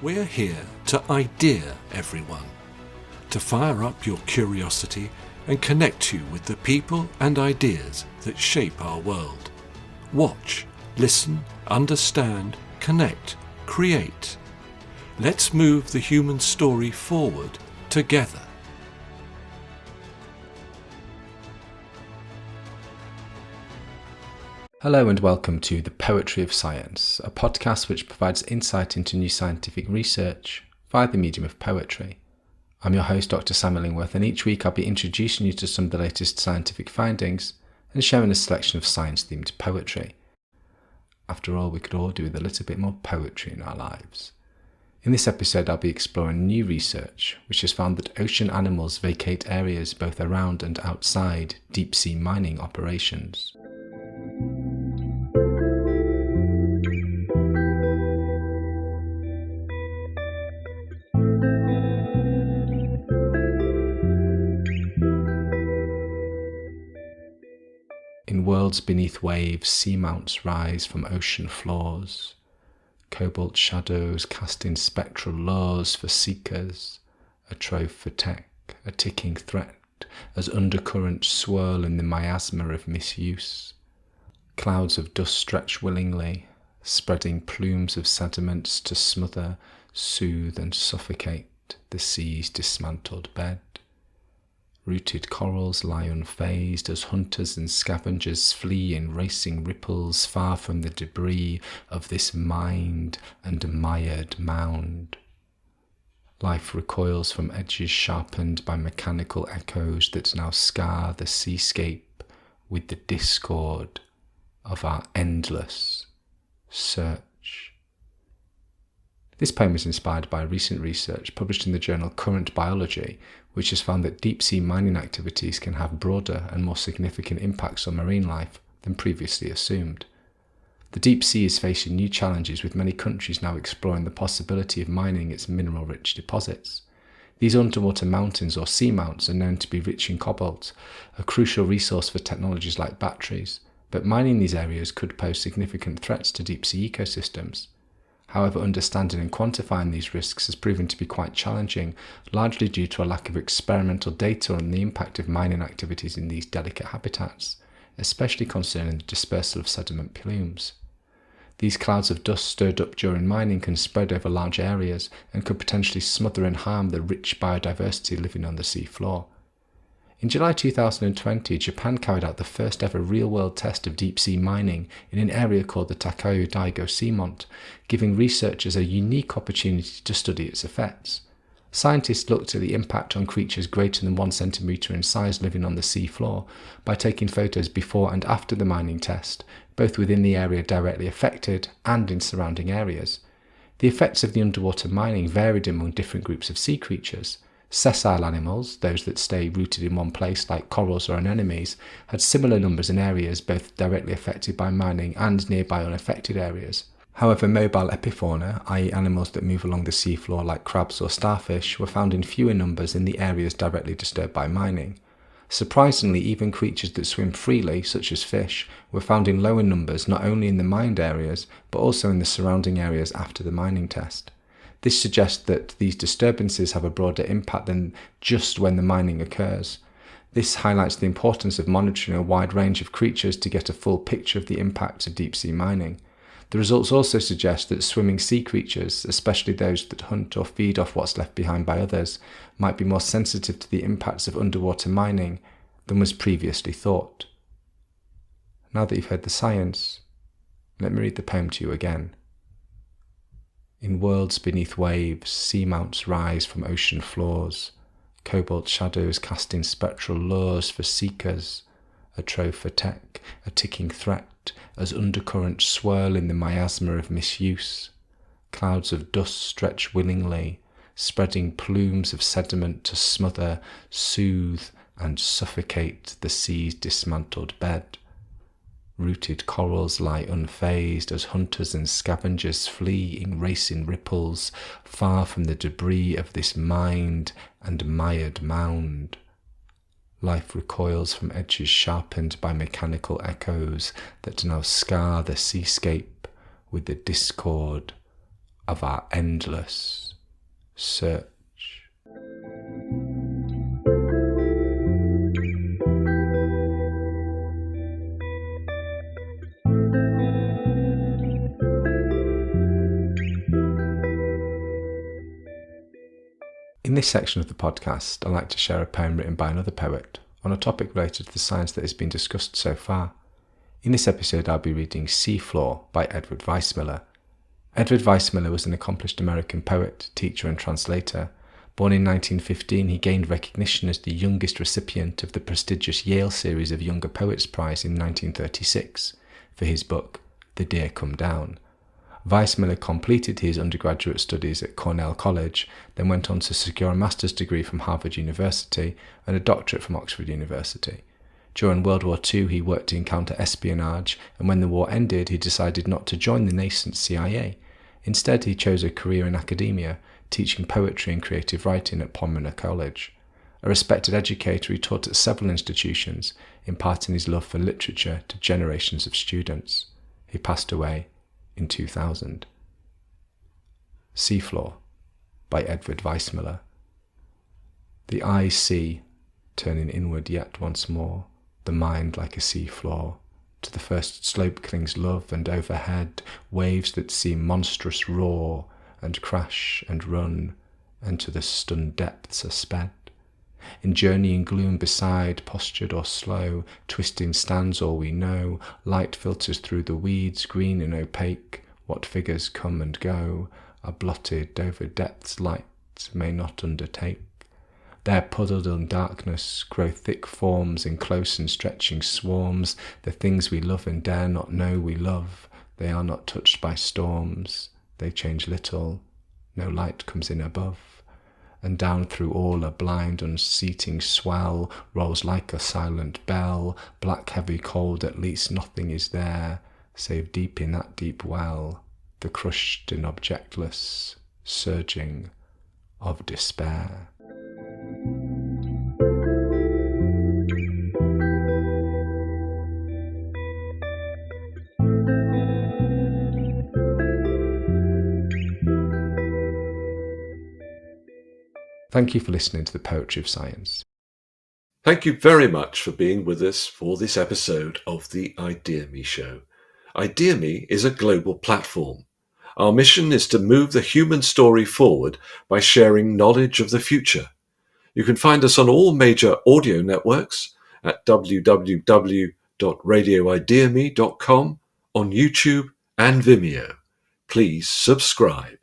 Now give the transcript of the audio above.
We're here to idea everyone, to fire up your curiosity and connect you with the people and ideas that shape our world. Watch, listen, understand, connect, create. Let's move the human story forward together. Hello and welcome to The Poetry of Science, a podcast which provides insight into new scientific research via the medium of poetry. I'm your host, Dr. Sam Illingworth, and each week I'll be introducing you to some of the latest scientific findings and sharing a selection of science-themed poetry. After all, we could all do with a little bit more poetry in our lives. In this episode, I'll be exploring new research which has found that ocean animals vacate areas both around and outside deep-sea mining operations. In worlds beneath waves, seamounts rise from ocean floors. Cobalt shadows casting spectral lures for seekers, a trove for tech, a ticking threat, as undercurrents swirl in the miasma of misuse. Clouds of dust stretch willingly, spreading plumes of sediments to smother, soothe and suffocate the sea's dismantled bed. Rooted corals lie unfazed as hunters and scavengers flee in racing ripples far from the debris of this mined and mired mound. Life recoils from edges sharpened by mechanical echoes that now scar the seascape with the discord of our endless search. This poem is inspired by recent research published in the journal Current Biology, which has found that deep-sea mining activities can have broader and more significant impacts on marine life than previously assumed. The deep sea is facing new challenges, with many countries now exploring the possibility of mining its mineral-rich deposits. These underwater mountains or seamounts are known to be rich in cobalt, a crucial resource for technologies like batteries, but mining these areas could pose significant threats to deep-sea ecosystems. However, understanding and quantifying these risks has proven to be quite challenging, largely due to a lack of experimental data on the impact of mining activities in these delicate habitats, especially concerning the dispersal of sediment plumes. These clouds of dust stirred up during mining can spread over large areas and could potentially smother and harm the rich biodiversity living on the seafloor. In July 2020, Japan carried out the first ever real-world test of deep-sea mining in an area called the Takao Daigo Seamount, giving researchers a unique opportunity to study its effects. Scientists looked at the impact on creatures greater than 1 centimetre in size living on the seafloor by taking photos before and after the mining test, both within the area directly affected and in surrounding areas. The effects of the underwater mining varied among different groups of sea creatures. Sessile animals, those that stay rooted in one place like corals or anemones, had similar numbers in areas both directly affected by mining and nearby unaffected areas. However, mobile epifauna, i.e. animals that move along the seafloor like crabs or starfish, were found in fewer numbers in the areas directly disturbed by mining. Surprisingly, even creatures that swim freely, such as fish, were found in lower numbers not only in the mined areas, but also in the surrounding areas after the mining test. This suggests that these disturbances have a broader impact than just when the mining occurs. This highlights the importance of monitoring a wide range of creatures to get a full picture of the impacts of deep-sea mining. The results also suggest that swimming sea creatures, especially those that hunt or feed off what's left behind by others, might be more sensitive to the impacts of underwater mining than was previously thought. Now that you've heard the science, let me read the poem to you again. In worlds beneath waves, seamounts rise from ocean floors, cobalt shadows casting spectral lures for seekers, a trove for tech, a ticking threat, as undercurrents swirl in the miasma of misuse. Clouds of dust stretch willingly, spreading plumes of sediment to smother, soothe and suffocate the sea's dismantled bed. Rooted corals lie unfazed as hunters and scavengers flee in racing ripples far from the debris of this mined and mired mound. Life recoils from edges sharpened by mechanical echoes that now scar the seascape with the discord of our endless search. In this section of the podcast, I'd like to share a poem written by another poet on a topic related to the science that has been discussed so far. In this episode, I'll be reading Seafloor by Edward Weissmiller. Edward Weissmiller was an accomplished American poet, teacher and translator. Born in 1915, he gained recognition as the youngest recipient of the prestigious Yale Series of Younger Poets Prize in 1936 for his book, The Deer Come Down. Weissmiller completed his undergraduate studies at Cornell College, then went on to secure a master's degree from Harvard University and a doctorate from Oxford University. During World War II, he worked in counter-espionage, and when the war ended, he decided not to join the nascent CIA. Instead, he chose a career in academia, teaching poetry and creative writing at Pomona College. A respected educator, he taught at several institutions, imparting his love for literature to generations of students. He passed away in 2000. Seafloor by Edward Weissmiller. The eyes see, turning inward yet once more, the mind like a seafloor. To the first slope clings love, and overhead waves that seem monstrous roar, and crash and run, and to the stunned depths are sped. In journeying gloom beside, postured or slow, twisting stands all we know, light filters through the weeds, green and opaque, what figures come and go, are blotted over depths light may not undertake. There puddled in darkness grow thick forms in close and stretching swarms, the things we love and dare not know we love, they are not touched by storms, they change little, no light comes in above. And down through all a blind unseating swell rolls like a silent bell, black heavy cold, at least nothing is there, save deep in that deep well, the crushed and objectless surging of despair. Thank you for listening to the Poetry of Science. Thank you very much for being with us for this episode of the ideaXme Show. ideaXme is a global platform. Our mission is to move the human story forward by sharing knowledge of the future. You can find us on all major audio networks at www.radioideaXme.com, on YouTube and Vimeo. Please subscribe.